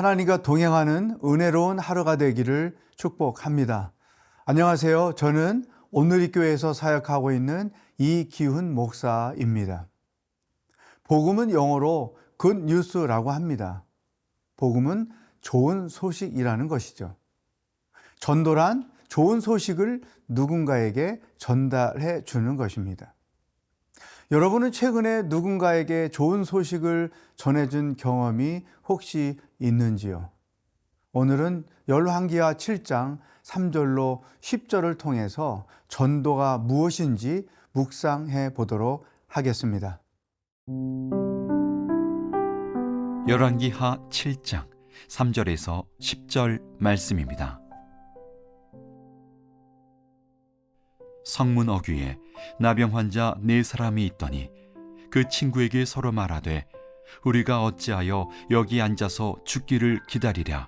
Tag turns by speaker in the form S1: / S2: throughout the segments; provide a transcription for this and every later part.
S1: 하나님과 동행하는 은혜로운 하루가 되기를 축복합니다. 안녕하세요. 저는 오늘이 교회에서 사역하고 있는 이기훈 목사입니다. 복음은 영어로 good news라고 합니다. 복음은 좋은 소식이라는 것이죠. 전도란 좋은 소식을 누군가에게 전달해 주는 것입니다. 여러분은 최근에 누군가에게 좋은 소식을 전해준 경험이 혹시 있는지요? 오늘은 열왕기하 7장 3절로 10절을 통해서 전도가 무엇인지 묵상해 보도록 하겠습니다.
S2: 열왕기하 7장 3절에서 10절 말씀입니다. 성문 어귀에 나병 환자 4사람이 있더니 그 친구에게 서로 말하되 우리가 어찌하여 여기 앉아서 죽기를 기다리랴.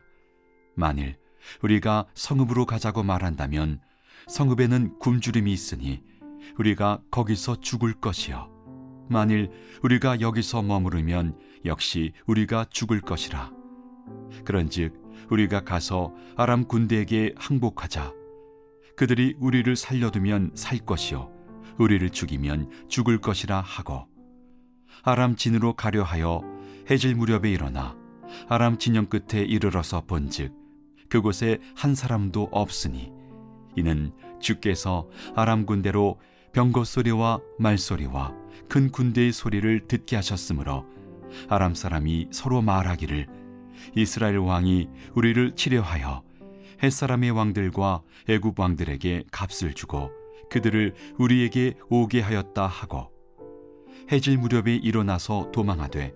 S2: 만일 우리가 성읍으로 가자고 말한다면 성읍에는 굶주림이 있으니 우리가 거기서 죽을 것이요 만일 우리가 여기서 머무르면 역시 우리가 죽을 것이라. 그런즉 우리가 가서 아람 군대에게 항복하자. 그들이 우리를 살려두면 살 것이요 우리를 죽이면 죽을 것이라 하고 아람 진으로 가려 하여 해질 무렵에 일어나 아람 진영 끝에 이르러서 본즉 그곳에 한 사람도 없으니 이는 주께서 아람 군대로 병거 소리와 말소리와 큰 군대의 소리를 듣게 하셨으므로 아람 사람이 서로 말하기를 이스라엘 왕이 우리를 치려하여 햇사람의 왕들과 애굽 왕들에게 값을 주고 그들을 우리에게 오게 하였다 하고 해질 무렵에 일어나서 도망하되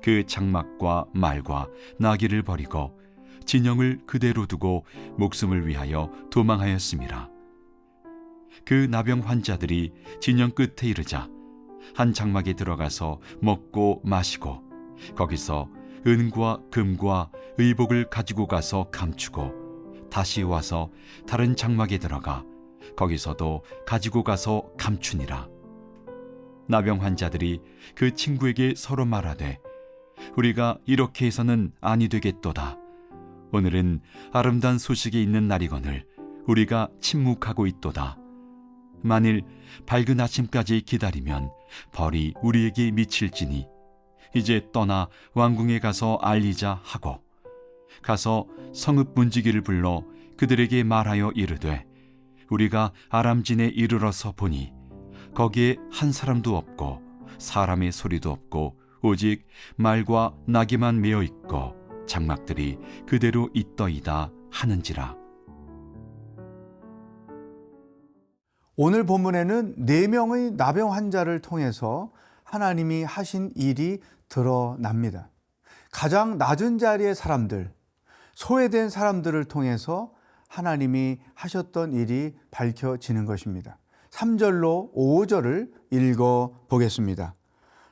S2: 그 장막과 말과 나귀를 버리고 진영을 그대로 두고 목숨을 위하여 도망하였음이라. 그 나병 환자들이 진영 끝에 이르자 한 장막에 들어가서 먹고 마시고 거기서 은과 금과 의복을 가지고 가서 감추고 다시 와서 다른 장막에 들어가 거기서도 가지고 가서 감추니라. 나병 환자들이 그 친구에게 서로 말하되 우리가 이렇게 해서는 아니 되겠도다. 오늘은 아름다운 소식이 있는 날이거늘 우리가 침묵하고 있도다. 만일 밝은 아침까지 기다리면 벌이 우리에게 미칠지니 이제 떠나 왕궁에 가서 알리자 하고 가서 성읍 문지기를 불러 그들에게 말하여 이르되 우리가 아람진에 이르러서 보니 거기에 한 사람도 없고 사람의 소리도 없고 오직 말과 나귀만 메어 있고 장막들이 그대로 있더이다 하는지라.
S1: 오늘 본문에는 4명의 나병 환자를 통해서 하나님이 하신 일이 드러납니다. 가장 낮은 자리의 사람들, 소외된 사람들을 통해서 하나님이 하셨던 일이 밝혀지는 것입니다. 3절로 5절을 읽어 보겠습니다.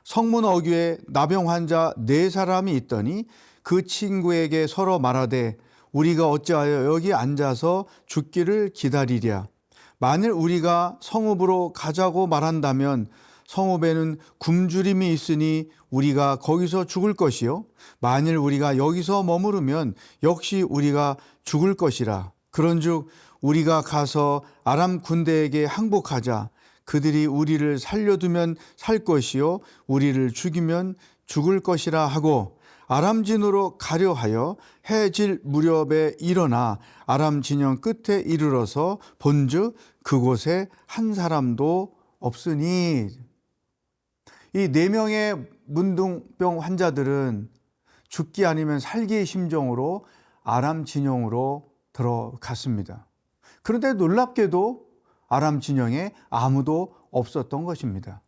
S1: 성문 어귀에 나병 환자 4사람이 있더니 그 친구에게 서로 말하되 우리가 어찌하여 여기 앉아서 죽기를 기다리랴. 만일 우리가 성읍으로 가자고 말한다면 성읍에는 굶주림이 있으니 우리가 거기서 죽을 것이요 만일 우리가 여기서 머무르면 역시 우리가 죽을 것이라. 그런즉 우리가 가서 아람 군대에게 항복하자. 그들이 우리를 살려두면 살 것이요 우리를 죽이면 죽을 것이라 하고 아람진으로 가려 하여 해질 무렵에 일어나 아람 진영 끝에 이르러서 본즉 그곳에 한 사람도 없으니. 이 4명의 문둥병 환자들은 죽기 아니면 살기의 심정으로 아람 진영으로 들어갔습니다. 그런데 놀랍게도 아람 진영에 아무도 없었던 것입니다.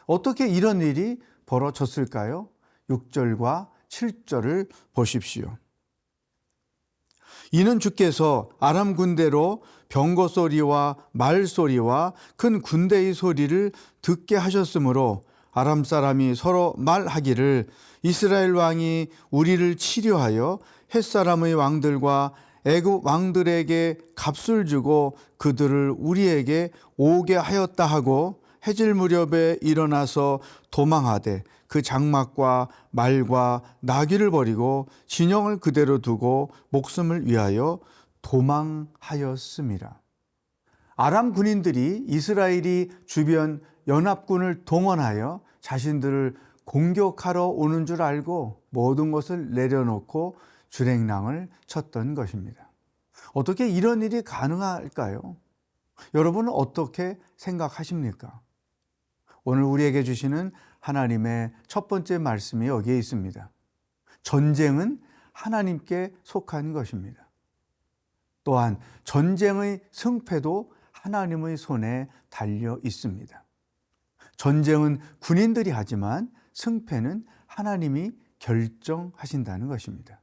S1: 어떻게 이런 일이 벌어졌을까요? 6절과 7절을 보십시오. 이는 주께서 아람 군대로 병거 소리와 말 소리와 큰 군대의 소리를 듣게 하셨으므로 아람 사람이 서로 말하기를 이스라엘 왕이 우리를 치려하여 햇사람의 왕들과 애굽 왕들에게 값을 주고 그들을 우리에게 오게 하였다 하고 해질 무렵에 일어나서 도망하되 그 장막과 말과 나귀를 버리고 진영을 그대로 두고 목숨을 위하여 도망하였습니다. 아람 군인들이 이스라엘이 주변 연합군을 동원하여 자신들을 공격하러 오는 줄 알고 모든 것을 내려놓고 주랭랑을 쳤던 것입니다. 어떻게 이런 일이 가능할까요? 여러분은 어떻게 생각하십니까? 오늘 우리에게 주시는 하나님의 첫 번째 말씀이 여기에 있습니다. 전쟁은 하나님께 속한 것입니다. 또한 전쟁의 승패도 하나님의 손에 달려 있습니다. 전쟁은 군인들이 하지만 승패는 하나님이 결정하신다는 것입니다.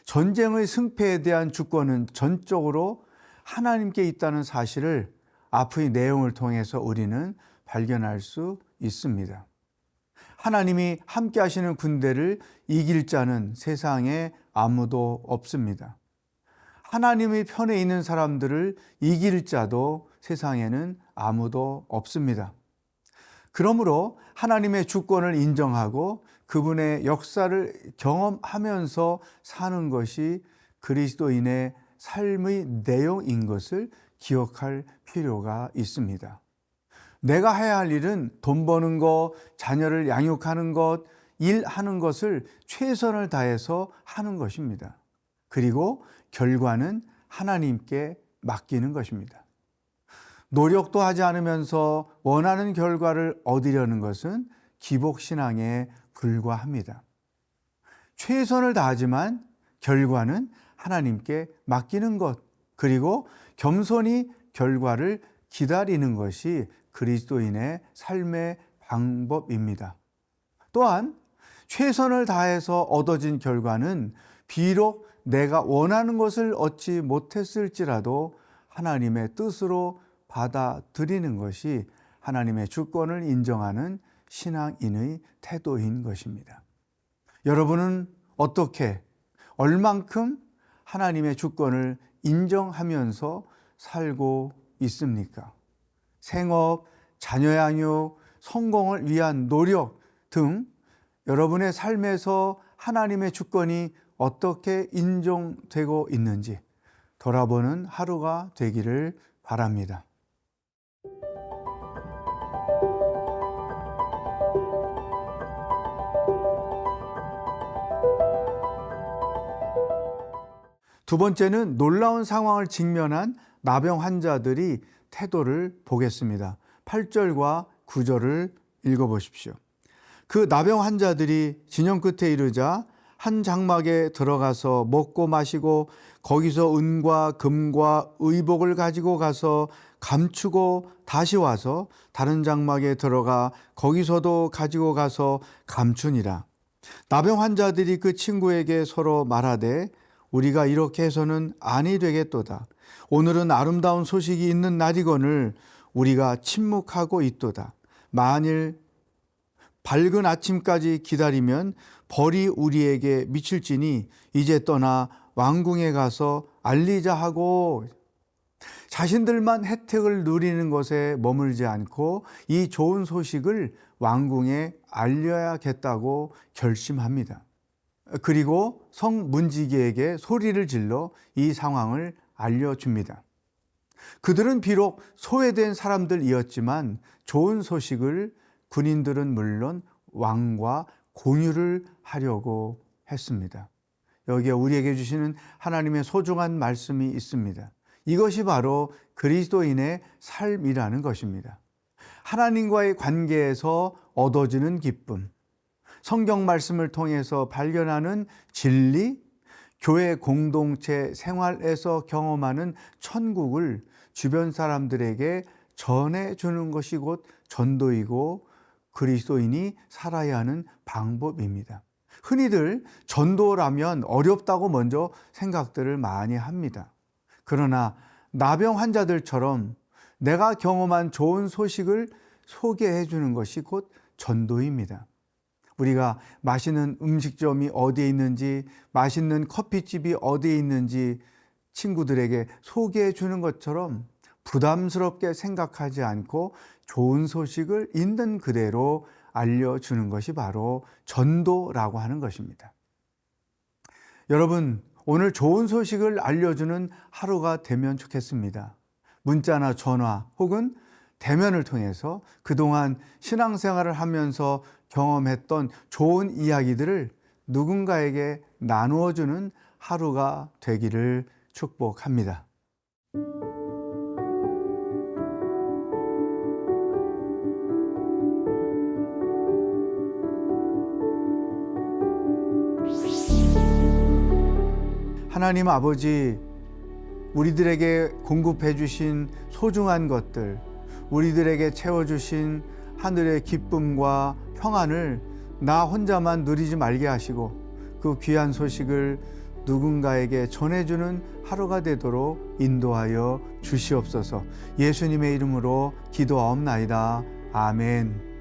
S1: 전쟁의 승패에 대한 주권은 전적으로 하나님께 있다는 사실을 앞의 내용을 통해서 우리는 발견할 수 있습니다. 하나님이 함께 하시는 군대를 이길 자는 세상에 아무도 없습니다. 하나님의 편에 있는 사람들을 이길 자도 세상에는 아무도 없습니다. 그러므로 하나님의 주권을 인정하고 그분의 역사를 경험하면서 사는 것이 그리스도인의 삶의 내용인 것을 기억할 필요가 있습니다. 내가 해야 할 일은 돈 버는 것, 자녀를 양육하는 것, 일하는 것을 최선을 다해서 하는 것입니다. 그리고 결과는 하나님께 맡기는 것입니다. 노력도 하지 않으면서 원하는 결과를 얻으려는 것은 기복신앙에 불과합니다. 최선을 다하지만 결과는 하나님께 맡기는 것, 그리고 겸손히 결과를 기다리는 것이 그리스도인의 삶의 방법입니다. 또한 최선을 다해서 얻어진 결과는 비록 내가 원하는 것을 얻지 못했을지라도 하나님의 뜻으로 받아들이는 것이 하나님의 주권을 인정하는 신앙인의 태도인 것입니다. 여러분은 어떻게, 얼만큼 하나님의 주권을 인정하면서 살고 있습니까? 생업, 자녀 양육, 성공을 위한 노력 등 여러분의 삶에서 하나님의 주권이 어떻게 인정되고 있는지 돌아보는 하루가 되기를 바랍니다. 두 번째는 놀라운 상황을 직면한 나병 환자들이 태도를 보겠습니다. 8절과 9절을 읽어보십시오. 그 나병 환자들이 진영 끝에 이르자 한 장막에 들어가서 먹고 마시고 거기서 은과 금과 의복을 가지고 가서 감추고 다시 와서 다른 장막에 들어가 거기서도 가지고 가서 감추니라. 나병 환자들이 그 친구에게 서로 말하되 우리가 이렇게 해서는 아니 되겠도다. 오늘은 아름다운 소식이 있는 날이거늘 우리가 침묵하고 있도다. 만일 밝은 아침까지 기다리면 벌이 우리에게 미칠지니 이제 떠나 왕궁에 가서 알리자 하고, 자신들만 혜택을 누리는 것에 머물지 않고 이 좋은 소식을 왕궁에 알려야겠다고 결심합니다. 그리고 성문지기에게 소리를 질러 이 상황을 알려줍니다. 그들은 비록 소외된 사람들이었지만 좋은 소식을 군인들은 물론 왕과 공유를 하려고 했습니다. 여기에 우리에게 주시는 하나님의 소중한 말씀이 있습니다. 이것이 바로 그리스도인의 삶이라는 것입니다. 하나님과의 관계에서 얻어지는 기쁨, 성경 말씀을 통해서 발견하는 진리, 교회 공동체 생활에서 경험하는 천국을 주변 사람들에게 전해주는 것이 곧 전도이고 그리스도인이 살아야 하는 방법입니다. 흔히들 전도라면 어렵다고 먼저 생각들을 많이 합니다. 그러나 나병 환자들처럼 내가 경험한 좋은 소식을 소개해 주는 것이 곧 전도입니다. 우리가 맛있는 음식점이 어디에 있는지, 맛있는 커피집이 어디에 있는지 친구들에게 소개해 주는 것처럼 부담스럽게 생각하지 않고 좋은 소식을 있는 그대로 알려주는 것이 바로 전도라고 하는 것입니다. 여러분, 오늘 좋은 소식을 알려주는 하루가 되면 좋겠습니다. 문자나 전화 혹은 대면을 통해서 그동안 신앙생활을 하면서 경험했던 좋은 이야기들을 누군가에게 나누어주는 하루가 되기를 축복합니다. 하나님 아버지, 우리들에게 공급해 주신 소중한 것들, 우리들에게 채워주신 하늘의 기쁨과 평안을 나 혼자만 누리지 말게 하시고 그 귀한 소식을 누군가에게 전해주는 하루가 되도록 인도하여 주시옵소서. 예수님의 이름으로 기도하옵나이다. 아멘.